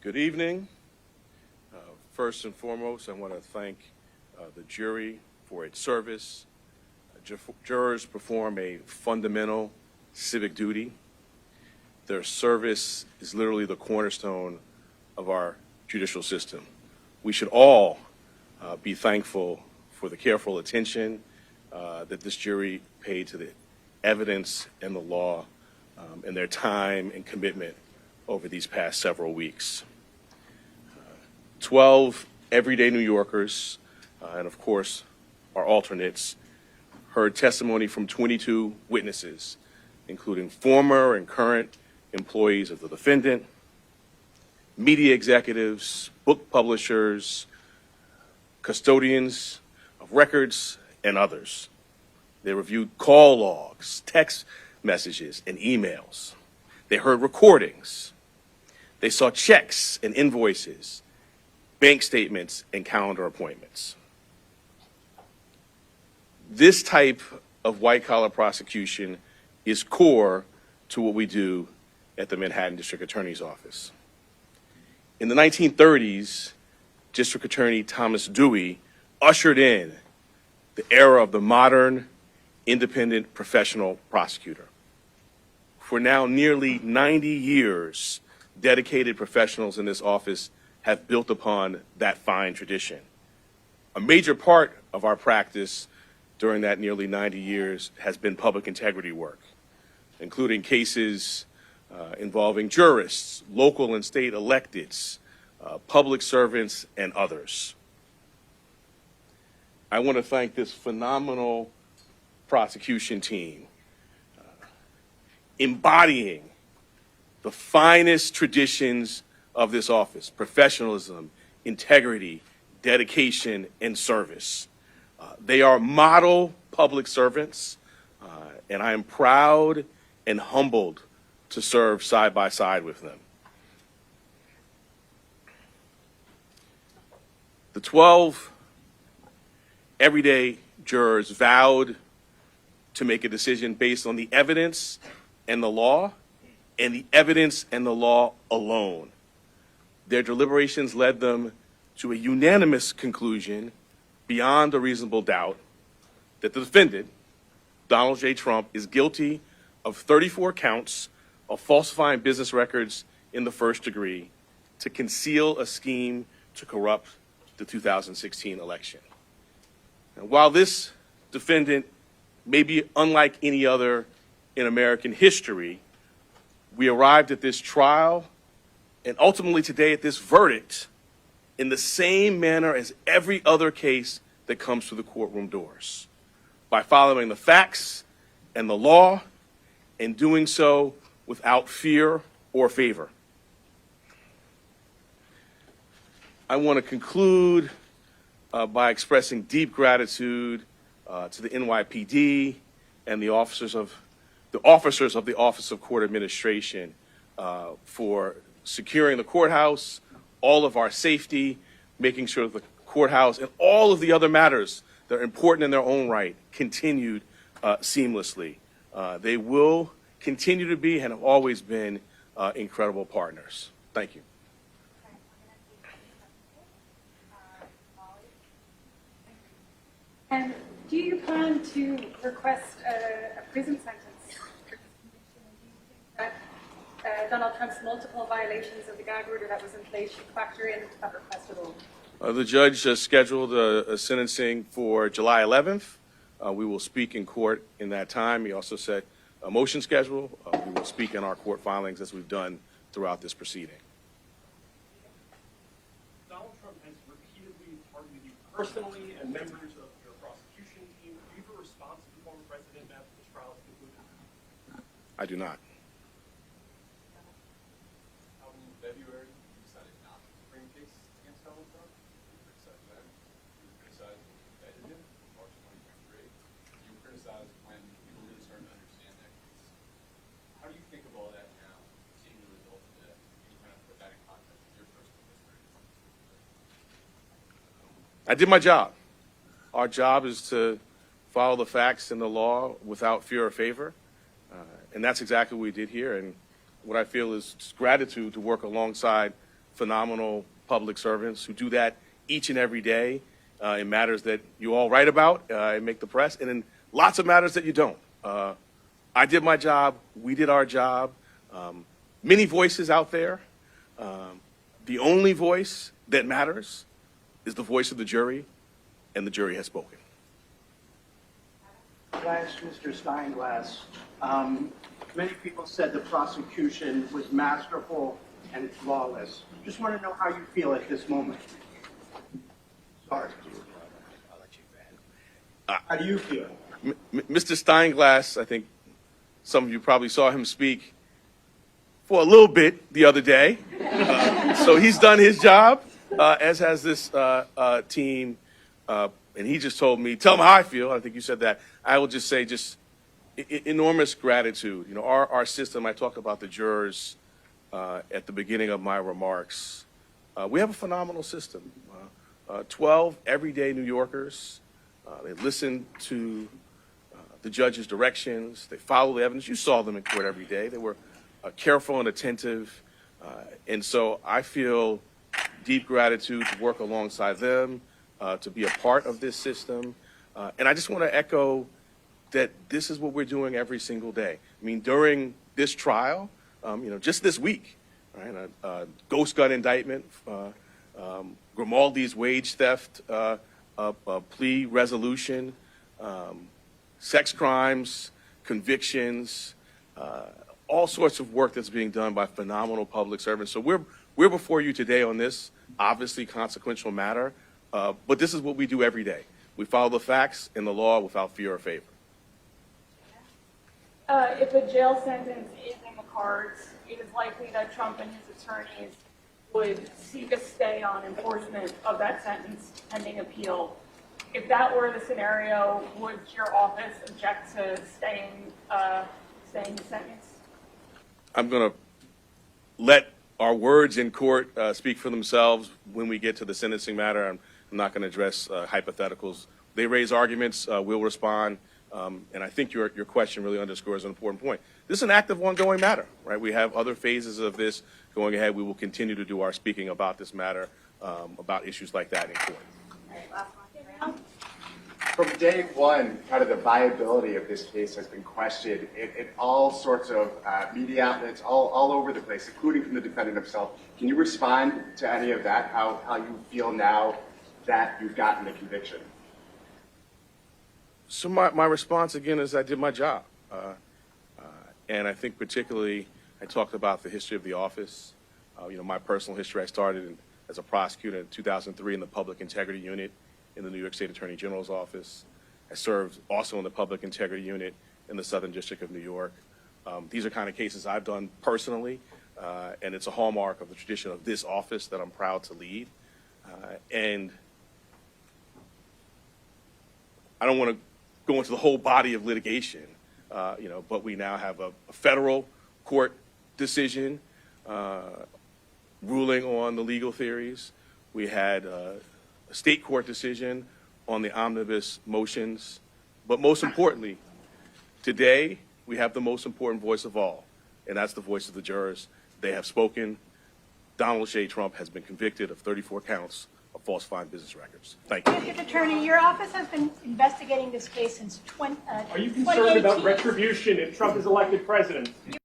Good evening. First and foremost, I want to thank the jury for its service. Jurors perform a fundamental civic duty. Their service is literally the cornerstone of our judicial system. We should all be thankful for the careful attention that this jury paid to the evidence and the law and their time and commitment over these past several weeks. 12 everyday New Yorkers, and of course our alternates, heard testimony from 22 witnesses, including former and current employees of the defendant, media executives, book publishers, custodians of records, and others. They reviewed call logs, text messages, and emails. They heard recordings. They saw checks and invoices, bank statements, and calendar appointments. This type of white-collar prosecution is core to what we do at the Manhattan District Attorney's Office. In the 1930s, District Attorney Thomas Dewey ushered in the era of the modern, independent professional prosecutor. For now nearly 90 years, dedicated professionals in this office have built upon that fine tradition. A major part of our practice during that nearly 90 years has been public integrity work, including cases involving jurists, local and state electeds, public servants, and others. I want to thank this phenomenal prosecution team, embodying the finest traditions of this office: professionalism, integrity, dedication, and service. They are model public servants, and I am proud and humbled to serve side by side with them. The 12 everyday jurors vowed to make a decision based on the evidence and the law, and the evidence and the law alone. Their deliberations led them to a unanimous conclusion, beyond a reasonable doubt, that the defendant, Donald J. Trump, is guilty of 34 counts of falsifying business records in the first degree to conceal a scheme to corrupt the 2016 election. And while this defendant may be unlike any other in American history, we arrived at this trial and ultimately today at this verdict in the same manner as every other case that comes through the courtroom doors, by following the facts and the law and doing so without fear or favor. I want to conclude by expressing deep gratitude to the NYPD and the officers of the Office of Court Administration for securing the courthouse, all of our safety, making sure that the courthouse and all of the other matters that are important in their own right continued seamlessly. They will continue to be and have always been incredible partners. Thank you. And do you plan to request a prison sentence for this conviction? And do you think that Donald Trump's multiple violations of the gag order that was in place should factor into that request at all? The judge scheduled a sentencing for July 11th. We will speak in court in that time. He also set a motion schedule. We will speak in our court filings as we've done throughout this proceeding. Donald Trump has repeatedly targeted you personally and members of your prosecution team. Do you have a response to the former president after this trial is concluded? I do not. In February, you decided not to bring a case against Donald Trump. You criticized them. You were criticized when you indicted him in March 2023. You were criticized when people really started to understand that case. How do you think of all that now, seeing the results of that? Can you kind of put that in context of your personal history? I did my job. Our job is to follow the facts and the law without fear or favor. And that's exactly what we did here. And what I feel is just gratitude to work alongside phenomenal public servants who do that each and every day in matters that you all write about and make the press, and in lots of matters that you don't. I did my job. We did our job. Many voices out there. The only voice that matters is the voice of the jury, and the jury has spoken. Last, Mr. Steinglass, many people said the prosecution was masterful and flawless. Just want to know how you feel at this moment. Sorry. How do you feel? Mr. Steinglass, I think some of you probably saw him speak for a little bit the other day. So he's done his job, as has this team. And he just told me, tell him how I feel. I think you said that. I will just say enormous gratitude. You know, our system, I talked about the jurors at the beginning of my remarks. We have a phenomenal system. 12 everyday New Yorkers. They listen to the judge's directions. They follow the evidence. You saw them in court every day. They were careful and attentive. And so I feel deep gratitude to work alongside them, to be a part of this system. And I just want to echo that this is what we're doing every single day. I mean, during this trial, just this week, right, ghost gun indictment, Grimaldi's wage theft plea resolution, sex crimes, convictions, all sorts of work that's being done by phenomenal public servants. So we're before you today on this obviously consequential matter, but this is what we do every day. We follow the facts and the law without fear or favor. If a jail sentence is in the cards, it is likely that Trump and his attorneys would seek a stay on enforcement of that sentence pending appeal. If that were the scenario, would your office object to staying the sentence? I'm going to let our words in court speak for themselves when we get to the sentencing matter. I'm not going to address hypotheticals. They raise arguments, we'll respond. And I think your question really underscores an important point. This is an active, ongoing matter, right? We have other phases of this going ahead. We will continue to do our speaking about this matter, about issues like that in court. All right, last one. From day one, kind of the viability of this case has been questioned in all sorts of media outlets, all over the place, including from the defendant himself. Can you respond to any of that, how you feel now that you've gotten the conviction? So my response, again, is I did my job. And I think particularly I talked about the history of the office. My personal history, I started as a prosecutor in 2003 in the Public Integrity Unit in the New York State Attorney General's office. I served also in the Public Integrity Unit in the Southern District of New York. These are kind of cases I've done personally, and it's a hallmark of the tradition of this office that I'm proud to lead. And I don't want to go into the whole body of litigation, but we now have a federal court decision ruling on the legal theories. We had a state court decision on the omnibus motions. But most importantly, today we have the most important voice of all, and that's the voice of the jurors. They have spoken. Donald J. Trump has been convicted of 34 counts of falsifying business records. Thank you. District Attorney, your office has been investigating this case since 2018. Are you concerned about retribution if Trump is elected president?